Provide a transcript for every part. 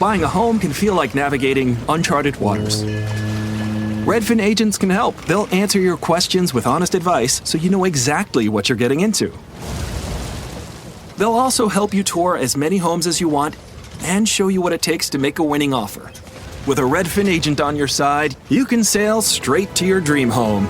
Buying a home can feel like navigating uncharted waters. Redfin agents can help. They'll answer your questions with honest advice so you know exactly what you're getting into. They'll also help you tour as many homes as you want and show you what it takes to make a winning offer. With a Redfin agent on your side, you can sail straight to your dream home.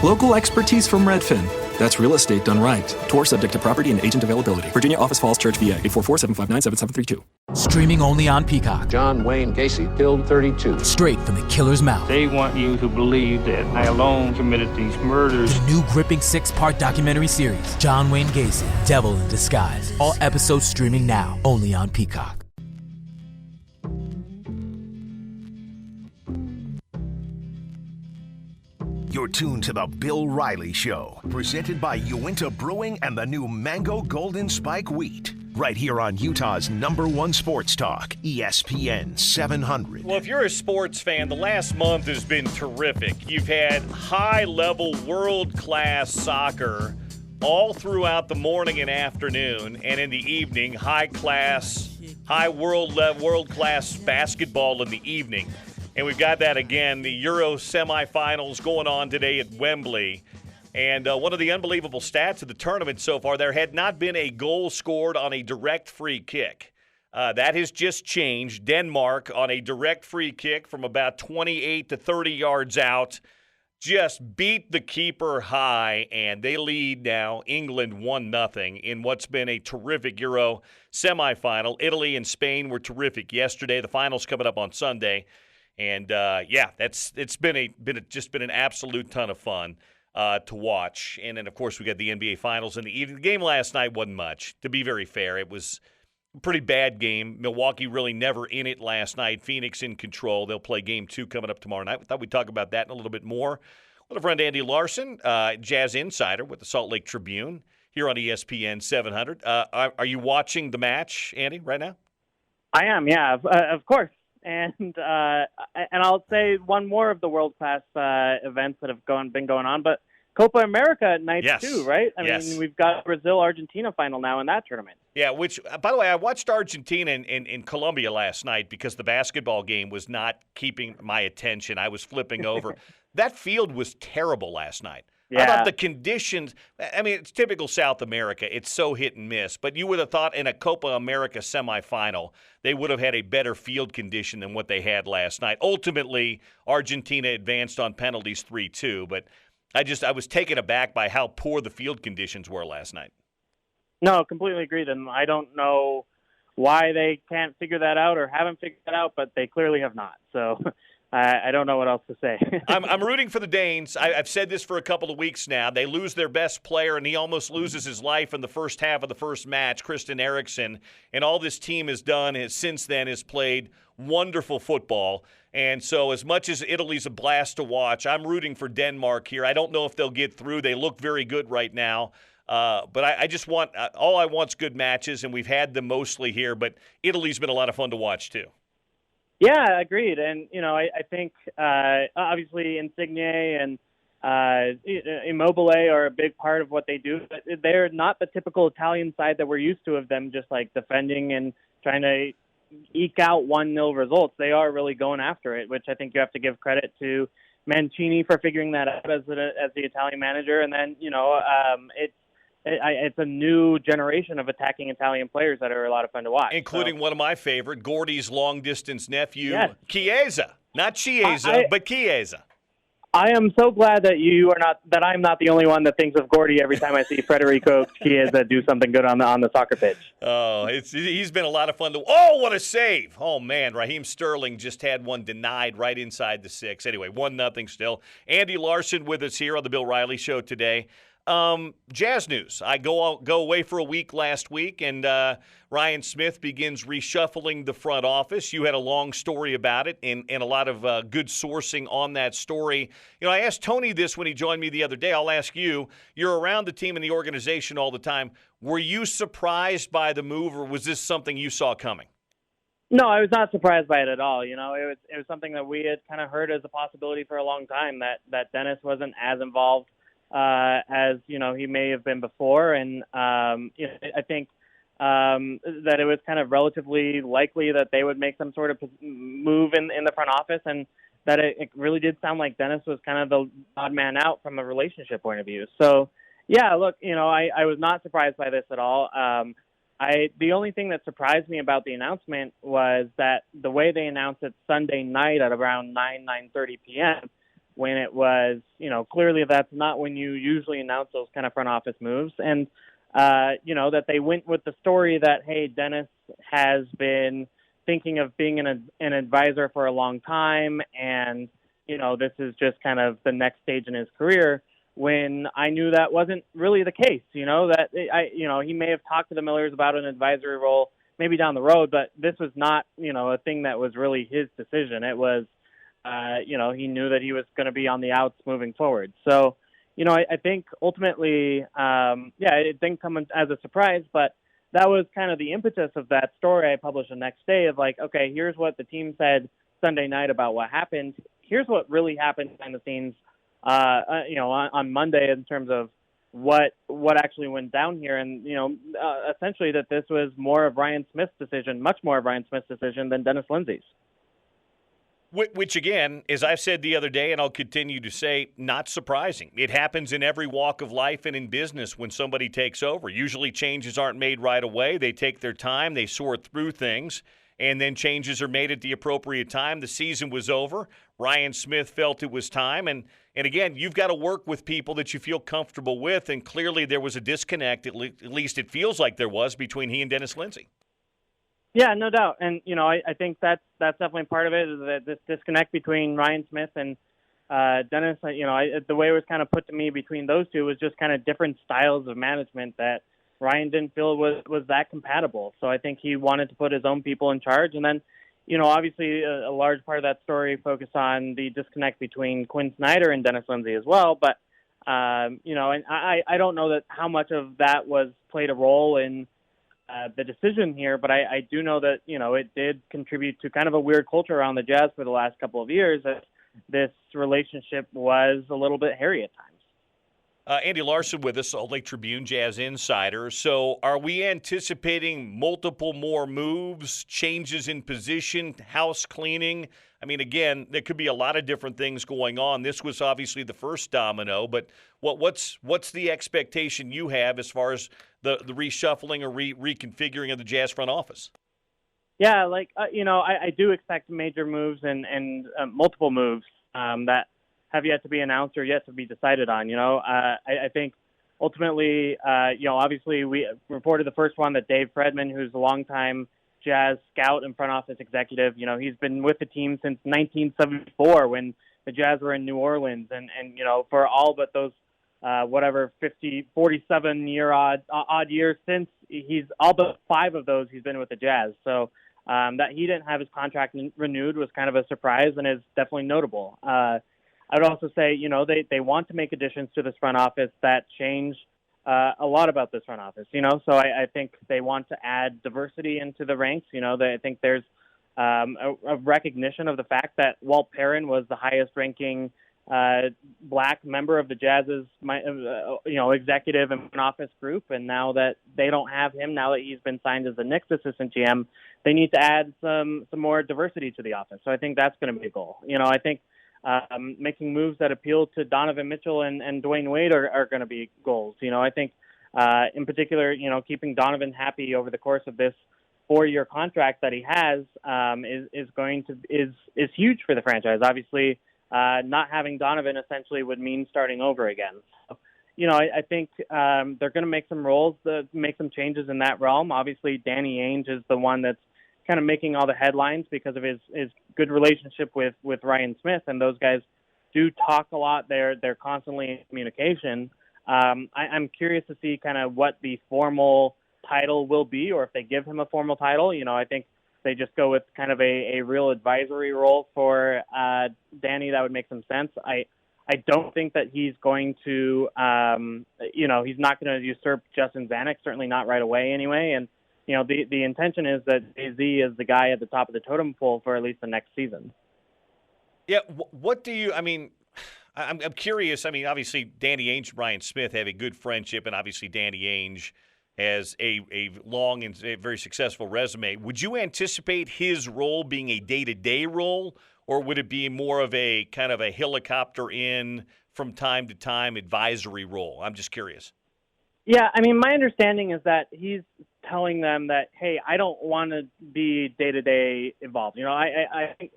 Local expertise from Redfin. That's real estate done right. Tour subject to property and agent availability. Virginia Office Falls Church, VA. 844-759-7732. Streaming only on Peacock. John Wayne Gacy killed 32. Straight from the killer's mouth. They want you to believe that I alone committed these murders. The new gripping 6-part documentary series, John Wayne Gacy, Devil in Disguise. All episodes streaming now, only on Peacock. You're tuned to The Bill Riley Show, presented by Uinta Brewing and the new Mango Golden Spike Wheat, right here on Utah's #1 sports talk, ESPN 700. Well, if you're a sports fan, the last month has been terrific. You've had high-level, world-class soccer all throughout the morning and afternoon, and in the evening, world-class basketball in the evening. And we've got that again, the Euro semifinals going on today at Wembley. And one of the unbelievable stats of the tournament so far, there had not been a goal scored on a direct free kick. That has just changed. Denmark on a direct free kick from about 28 to 30 yards out just beat the keeper high, and they lead now England 1-0 in what's been a terrific Euro semifinal. Italy and Spain were terrific yesterday. The finals coming up on Sunday. And it's been an absolute ton of fun to watch. And then of course we got the NBA Finals in the evening. The game last night wasn't much. To be very fair, it was a pretty bad game. Milwaukee really never in it last night. Phoenix in control. They'll play Game 2 coming up tomorrow night. We thought we'd talk about that a little bit more. Well, friend Andy Larson, Jazz Insider with the Salt Lake Tribune here on ESPN 700. Are you watching the match, Andy, right now? I am, yeah, of course. And I'll say one more of the world-class events that have been going on, but Copa America at night too, right? I mean, we've got Brazil-Argentina final now in that tournament. Yeah, which, by the way, I watched Argentina in Colombia last night because the basketball game was not keeping my attention. I was flipping over. That field was terrible last night. Yeah. How about the conditions? I mean, it's typical South America. It's so hit and miss. But you would have thought in a Copa America semifinal, they would have had a better field condition than what they had last night. Ultimately, Argentina advanced on penalties 3-2. But I was taken aback by how poor the field conditions were last night. No, completely agreed. And I don't know why they can't figure that out or haven't figured that out, but they clearly have not. So I don't know what else to say. I'm rooting for the Danes. I've said this for a couple of weeks now. They lose their best player, and he almost loses his life in the first half of the first match, Christian Eriksen. And all this team has done since then is played wonderful football. And so as much as Italy's a blast to watch, I'm rooting for Denmark here. I don't know if they'll get through. They look very good right now. But I just want all I want's good matches, and we've had them mostly here. But Italy's been a lot of fun to watch, too. Yeah, agreed. And, I think obviously Insigne and Immobile are a big part of what they do. But they're not the typical Italian side that we're used to of them just like defending and trying to eke out 1-0 results. They are really going after it, which I think you have to give credit to Mancini for figuring that out as the Italian manager. And then, it's a new generation of attacking Italian players that are a lot of fun to watch. Including one of my favorite, Gordy's long-distance nephew, yes. Chiesa. Not Chiesa, but Chiesa. I am so glad that I'm not the only one that thinks of Gordy every time I see Federico Chiesa do something good on the soccer pitch. Oh, he's been a lot of fun to. Oh, what a save! Oh man, Raheem Sterling just had one denied right inside the 6. Anyway, 1-0 still. Andy Larson with us here on the Bill Riley Show today. Jazz news. I go away for a week last week, and Ryan Smith begins reshuffling the front office. You had a long story about it and a lot of good sourcing on that story. I asked Tony this when he joined me the other day. I'll ask you. You're around the team and the organization all the time. Were you surprised by the move, or was this something you saw coming? No, I was not surprised by it at all. It was something that we had kind of heard as a possibility for a long time, that Dennis wasn't as involved as he may have been before. And I think that it was kind of relatively likely that they would make some sort of move in the front office, and that it really did sound like Dennis was kind of the odd man out from a relationship point of view. So, yeah, look, I was not surprised by this at all. The only thing that surprised me about the announcement was that the way they announced it Sunday night at around 9:30 p.m., when it was, clearly that's not when you usually announce those kind of front office moves. And, that they went with the story that, hey, Dennis has been thinking of being an advisor for a long time, and, this is just kind of the next stage in his career, when I knew that wasn't really the case, that he may have talked to the Millers about an advisory role maybe down the road, but this was not, a thing that was really his decision. It was, he knew that he was going to be on the outs moving forward. So, I think ultimately, it didn't come as a surprise, but that was kind of the impetus of that story I published the next day of like, okay, here's what the team said Sunday night about what happened. Here's what really happened behind the scenes, on Monday in terms of what actually went down here. And, essentially that this was more of Ryan Smith's decision, much more of Ryan Smith's decision than Dennis Lindsay's. Which, again, as I've said the other day, and I'll continue to say, not surprising. It happens in every walk of life and in business when somebody takes over. Usually changes aren't made right away. They take their time. They sort through things, and then changes are made at the appropriate time. The season was over. Ryan Smith felt it was time. And again, you've got to work with people that you feel comfortable with, and clearly there was a disconnect, at least it feels like there was, between he and Dennis Lindsay. Yeah, no doubt. And, I think that's definitely part of it, is that this disconnect between Ryan Smith and Dennis. The way it was kind of put to me between those two was just kind of different styles of management that Ryan didn't feel was that compatible. So I think he wanted to put his own people in charge. And then, obviously a large part of that story focused on the disconnect between Quinn Snyder and Dennis Lindsay as well. But, and I don't know that how much of that played a role in the decision here, but I do know that, it did contribute to kind of a weird culture around the Jazz for the last couple of years, that this relationship was a little bit hairy at times. Andy Larson with us, Salt Lake Tribune Jazz insider. So are we anticipating multiple more moves, changes in position, house cleaning? I mean, again, there could be a lot of different things going on. This was obviously the first domino, but what's the expectation you have as far as the reshuffling or reconfiguring of the Jazz front office? Yeah, I do expect major moves and multiple moves that have yet to be announced or yet to be decided on. I think ultimately, obviously we reported the first one that Dave Fredman, who's a longtime Jazz scout and front office executive, he's been with the team since 1974 when the Jazz were in New Orleans. And for all but those, 47 odd years since, he's all but 5 of those he's been with the Jazz. So that he didn't have his contract renewed was kind of a surprise and is definitely notable. I would also say, they want to make additions to this front office that change a lot about this front office, So I think they want to add diversity into the ranks. I think there's a recognition of the fact that Walt Perrin was the highest ranking black member of the Jazz's, executive and front office group. And now that they don't have him, now that he's been signed as the Knicks assistant GM, they need to add some more diversity to the office. So I think that's going to be a goal. I think making moves that appeal to Donovan Mitchell and Dwayne Wade are going to be goals. I think in particular, keeping Donovan happy over the course of this 4-year contract that he has is huge for the franchise. Obviously, not having Donovan essentially would mean starting over again. So, I think they're going to make some changes in that realm. Obviously, Danny Ainge is the one that's kind of making all the headlines because of his good relationship with Ryan Smith, and those guys do talk a lot. They're constantly in communication. I'm curious to see kind of what the formal title will be, or if they give him a formal title. I think they just go with kind of a real advisory role for Danny. That would make some sense. I don't think that he's going to, he's not going to usurp Justin Zanuck, certainly not right away anyway. And the intention is that AZ is the guy at the top of the totem pole for at least the next season. Yeah, what do you – I mean, I'm curious. I mean, obviously, Danny Ainge and Ryan Smith have a good friendship, and obviously Danny Ainge has a long and a very successful resume. Would you anticipate his role being a day-to-day role, or would it be more of a kind of a helicopter in from time to time advisory role? I'm just curious. Yeah, I mean, my understanding is that he's telling them that, hey, I don't want to be day-to-day involved. I think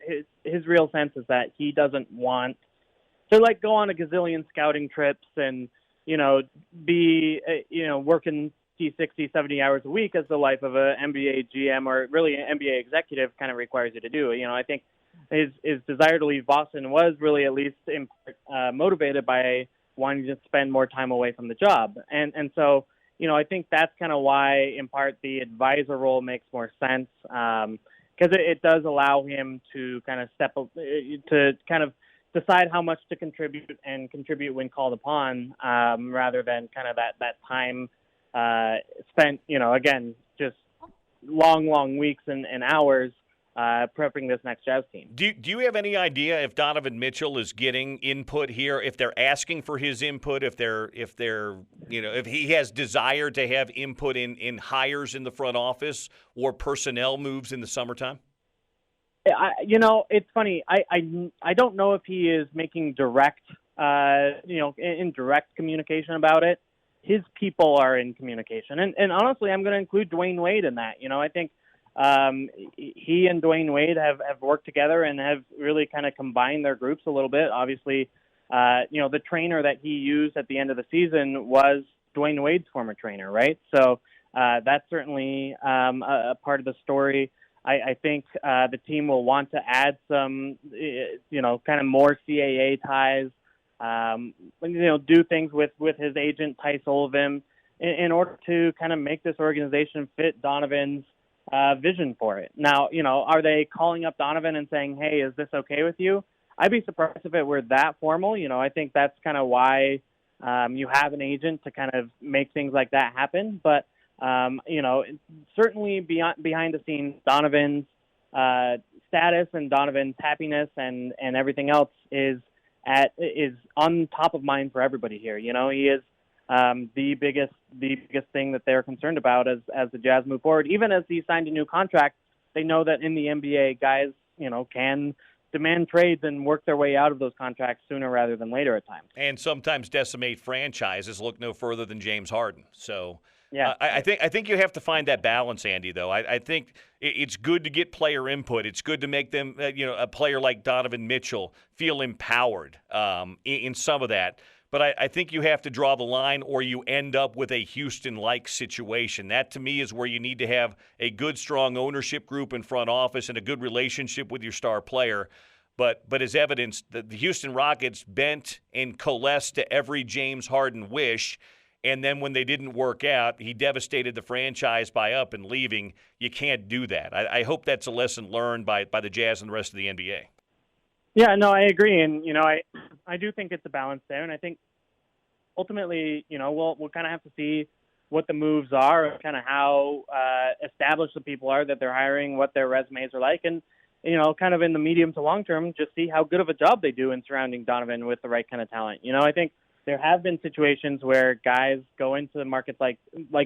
his real sense is that he doesn't want to, like, go on a gazillion scouting trips and, be, working 60, 70 hours a week as the life of an NBA GM or really an NBA executive kind of requires you to do. I think his desire to leave Boston was really at least in part, motivated by wanting to spend more time away from the job. And so, I think that's kind of why, in part, the advisor role makes more sense, because it does allow him to kind of to kind of decide how much to contribute and contribute when called upon, rather than kind of that time spent, again, just long weeks and hours prepping this next Jazz team. Do you have any idea if Donovan Mitchell is getting input here? If they're asking for his input, if he has desire to have input in hires in the front office or personnel moves in the summertime? It's funny. I don't know if he is making direct, in direct communication about it. His people are in communication, and honestly, I'm going to include Dwayne Wade in that. I think. He and Dwayne Wade have worked together and have really kind of combined their groups a little bit. Obviously, the trainer that he used at the end of the season was Dwayne Wade's former trainer, right? So that's certainly a part of the story. I think the team will want to add some, kind of more CAA ties, do things with his agent, Ty Sullivan, in order to kind of make this organization fit Donovan's vision for it. Now, are they calling up Donovan and saying, hey, is this okay with you? I'd be surprised if it were that formal. I think that's kind of why you have an agent to kind of make things like that happen. But, certainly behind the scenes, Donovan's status and Donovan's happiness and everything else is on top of mind for everybody here. He is the biggest thing that they're concerned about as the Jazz move forward. Even as he signed a new contract, they know that in the NBA, guys, can demand trades and work their way out of those contracts sooner rather than later at times. And sometimes decimate franchises. Look no further than James Harden. So yeah, I think you have to find that balance, Andy, though. I think it's good to get player input. It's good to make them, a player like Donovan Mitchell feel empowered in some of that. But I think you have to draw the line or you end up with a Houston-like situation. That, to me, is where you need to have a good, strong ownership group in front office and a good relationship with your star player. But as evidence, the Houston Rockets bent and coalesced to every James Harden wish, and then when they didn't work out, he devastated the franchise by up and leaving. You can't do that. I hope that's a lesson learned by the Jazz and the rest of the NBA. Yeah, no, I agree. And, I do think it's a balance there. And I think ultimately, we'll kind of have to see what the moves are, and kind of how established the people are that they're hiring, what their resumes are like. And, kind of in the medium to long term, just see how good of a job they do in surrounding Donovan with the right kind of talent. I think there have been situations where guys go into the markets like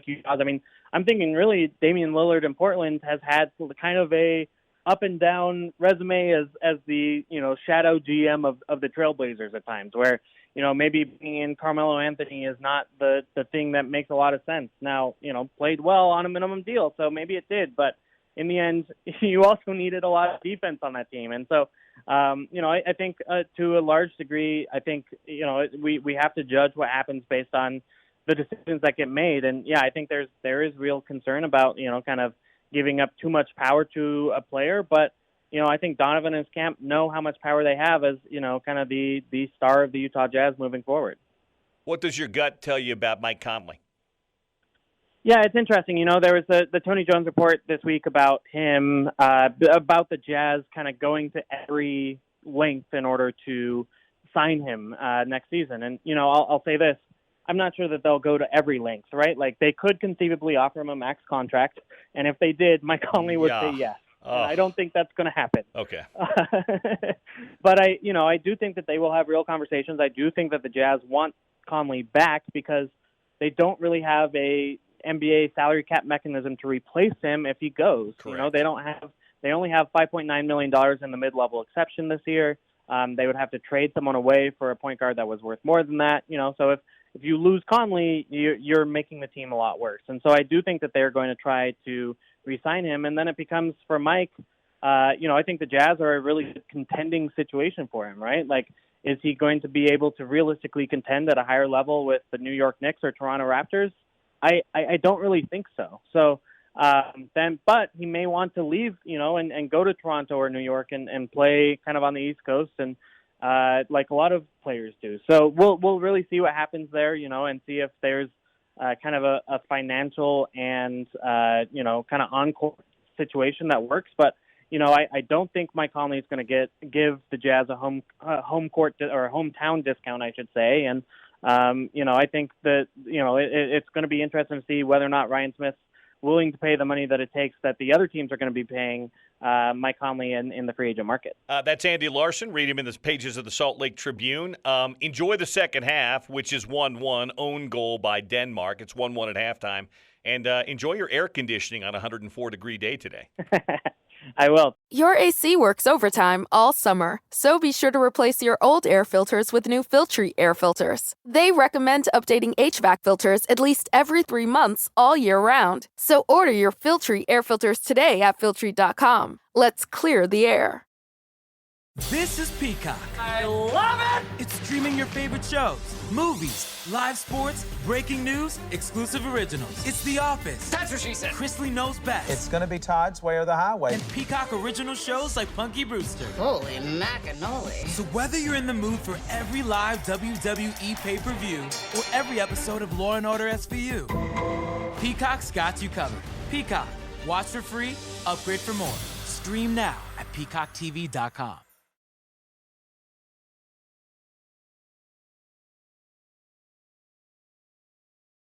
Utah. I mean, I'm thinking really Damian Lillard in Portland has had kind of a up and down resume as the, shadow GM of the Trailblazers at times, where, maybe bringing in Carmelo Anthony is not the thing that makes a lot of sense. Now, played well on a minimum deal, so maybe it did, but in the end, you also needed a lot of defense on that team. And so, I think to a large degree, I think, we have to judge what happens based on the decisions that get made. And yeah, I think there is real concern about, kind of giving up too much power to a player. But, I think Donovan and his camp know how much power they have as, kind of the star of the Utah Jazz moving forward. What does your gut tell you about Mike Conley? Yeah, it's interesting. There was the Tony Jones report this week about him, about the Jazz kind of going to every length in order to sign him next season. And, I'll say this. I'm not sure that they'll go to every length, right? Like, they could conceivably offer him a max contract, and if they did, Mike Conley would say yes. I don't think that's going to happen. Okay. But I do think that they will have real conversations. I do think that the Jazz want Conley back because they don't really have a NBA salary cap mechanism to replace him if he goes. Correct. You know, they only have $5.9 million in the mid-level exception this year. They would have to trade someone away for a point guard that was worth more than that. You know, so if you lose Conley, you're making the team a lot worse. And so I do think that they're going to try to re-sign him. And then it becomes for Mike, you know, I think the Jazz are a really good contending situation for him, right? Like, is he going to be able to realistically contend at a higher level with the New York Knicks or Toronto Raptors? I don't really think so. So but he may want to leave, you know, and go to Toronto or New York and play kind of on the East Coast and like a lot of players do. So we'll really see what happens there, you know, and see if there's kind of a financial and you know, kind of on-court situation that works. But you know, I don't think Mike Conley is going to give the Jazz a home court or a hometown discount, I should say. And you know, I think that, you know, it's going to be interesting to see whether or not Ryan Smith's willing to pay the money that it takes that the other teams are going to be paying Mike Conley in the free agent market. That's Andy Larson. Read him in the pages of the Salt Lake Tribune. Enjoy the second half, which is 1-1, own goal by Denmark. It's 1-1 at halftime. And enjoy your air conditioning on a 104-degree day today. I will. Your AC works overtime all summer, so be sure to replace your old air filters with new Filtry air filters. They recommend updating HVAC filters at least every 3 months all year round. So order your Filtry air filters today at Filtry.com. Let's clear the air. This is Peacock. I love it! It's streaming your favorite shows, movies, live sports, breaking news, exclusive originals. It's The Office. That's what she said. Chrisley Knows Best. It's gonna be Todd's Way or the Highway. And Peacock original shows like Punky Brewster. Holy macanoli. So whether you're in the mood for every live WWE pay-per-view or every episode of Law & Order SVU, Peacock's got you covered. Peacock. Watch for free, upgrade for more. Stream now at peacocktv.com.